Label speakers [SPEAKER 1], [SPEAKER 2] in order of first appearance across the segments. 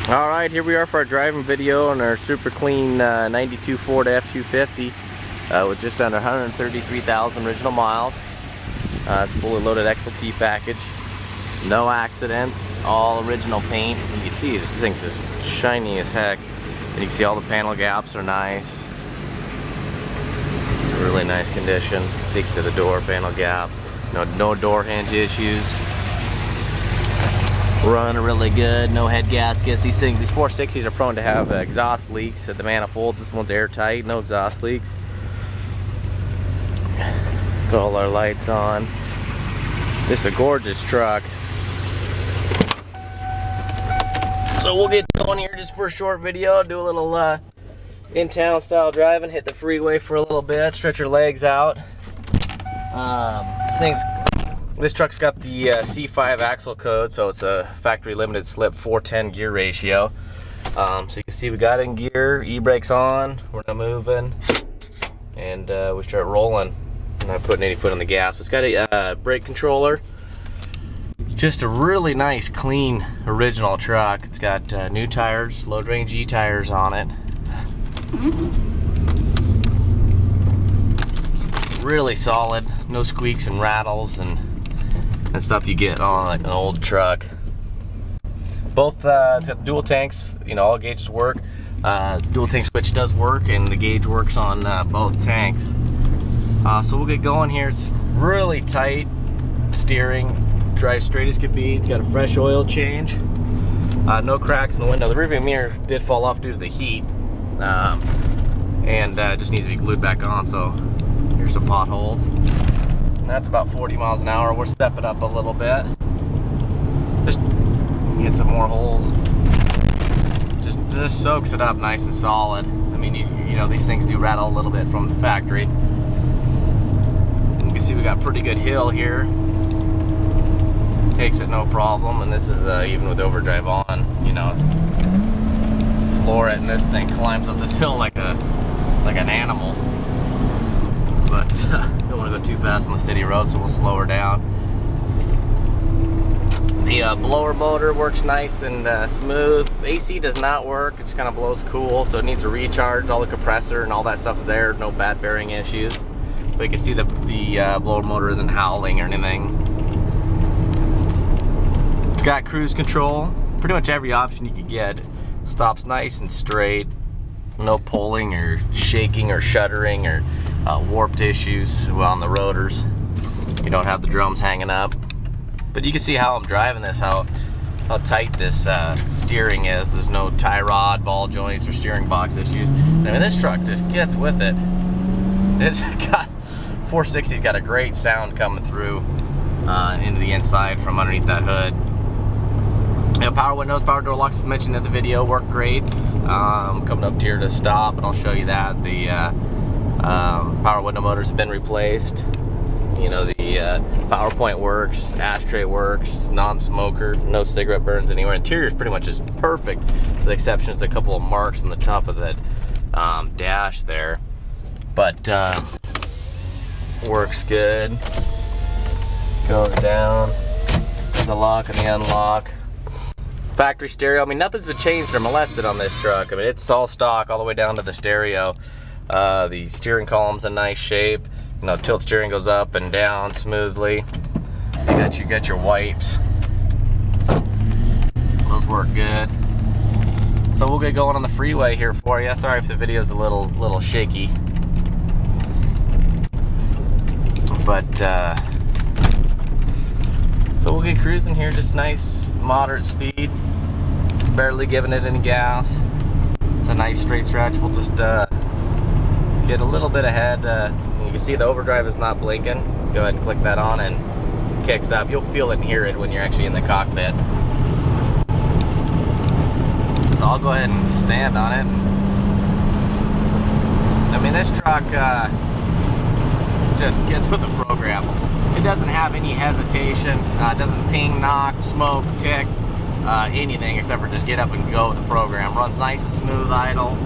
[SPEAKER 1] Alright, here we are for our driving video on our super clean 92 Ford F-250 with just under 133,000 original miles. It's a fully loaded XLT package. No accidents, all original paint. You can see this thing's just shiny as heck. And you can see all the panel gaps are nice. Really nice condition. Take you to the door, panel gap. No door hinge issues. Run really good, no head gaskets. These 460s are prone to have exhaust leaks at the manifolds. This one's airtight, no exhaust leaks. Put all our lights on. Just a gorgeous truck. So we'll get going here just for a short video, do a little in-town style driving, hit the freeway for a little bit, stretch your legs out. This truck's got the C5 axle code, so it's a factory limited slip 410 gear ratio. So you can see we got it in gear, e-brakes on, we're now moving, and we start rolling. I'm not putting any foot on the gas, but it's got a brake controller. Just a really nice, clean, original truck. It's got new tires, load range E tires on it. Really solid, no squeaks and rattles and stuff you get on like an old truck. Both it's got dual tanks, all gauges work. Dual tank switch does work, and the gauge works on both tanks. So we'll get going here. It's really tight steering, drives straight as could be. It's got a fresh oil change. No cracks in the window. The rearview mirror did fall off due to the heat, and just needs to be glued back on. So here's some potholes. And that's about 40 miles an hour. We'll step it up a little bit. Just get some more holes. Just soaks it up nice and solid. I mean, you know, these things do rattle a little bit from the factory. You can see we got pretty good hill here. Takes it no problem, and this is even with overdrive on, floor it, and this thing climbs up this hill like an animal. But don't want to go too fast on the city road, so we'll slow her down. The blower motor works nice and smooth. AC does not work, it just kind of blows cool, so it needs a recharge. All the compressor and all that stuff is there, no bad bearing issues. But you can see the blower motor isn't howling or anything. It's got cruise control, pretty much every option you could get. Stops nice and straight, no pulling or shaking or shuddering or warped issues on the rotors. You don't have the drums hanging up. But you can see how I'm driving this, how tight this steering is. There's no tie rod, ball joints, or steering box issues. I mean, this truck just gets with it. It's got 460's got a great sound coming through into the inside from underneath that hood. Power windows, power door locks, as mentioned in the video, work great. Coming up here to stop, and I'll show you that. The power window motors have been replaced. The power point works, ashtray works, non-smoker, no cigarette burns anywhere. Interior is pretty much just perfect, with the exception of a couple of marks on the top of that dash there. But works good. Goes down, the lock and the unlock. Factory stereo. I mean, nothing's been changed or molested on this truck. I mean, it's all stock all the way down to the stereo. The steering column's in nice shape. Tilt steering goes up and down smoothly. You got your wipes. Those work good. So we'll get going on the freeway here for you. Sorry if the video's a little shaky. But so we'll get cruising here, just nice moderate speed. Barely giving it any gas. It's a nice straight stretch. We'll just get a little bit ahead. You can see the overdrive is not blinking. Go ahead and click that on, and it kicks up. You'll feel it and hear it when you're actually in the cockpit. So I'll go ahead and stand on it. I mean, this truck just gets with the program. It doesn't have any hesitation. It doesn't ping, knock, smoke, tick, anything except for just get up and go with the program. Runs nice and smooth idle.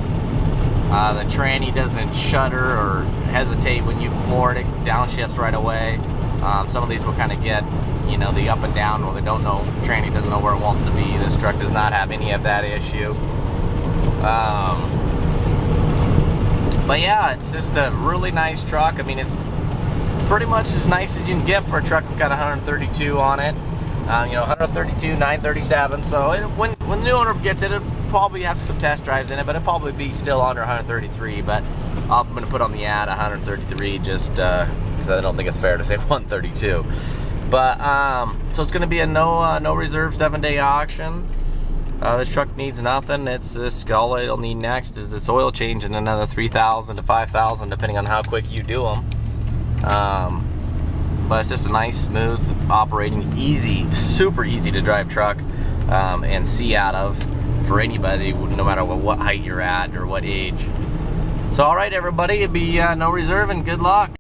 [SPEAKER 1] The tranny doesn't shudder or hesitate when you floor it. It downshifts right away. Some of these will kind of get you know, the up and down, or they don't know, tranny doesn't know where it wants to be. This truck does not have any of that issue. But yeah, it's just a really nice truck. I mean, it's pretty much as nice as you can get for a truck that's got 132 on it. You know, 132, 937. So when the new owner gets it, it'll probably have some test drives in it, but it'll probably be still under 133. But I'm going to put on the ad 133 just because I don't think it's fair to say 132. But so it's going to be a no reserve 7-day auction. This truck needs nothing. It's this, all it'll need next is this oil change and another 3,000 to 5,000 depending on how quick you do them. But it's just a nice, smooth operating, easy, super easy to drive truck and see out of for anybody, no matter what height you're at or what age. So all right, everybody, it'd be no reserve and good luck.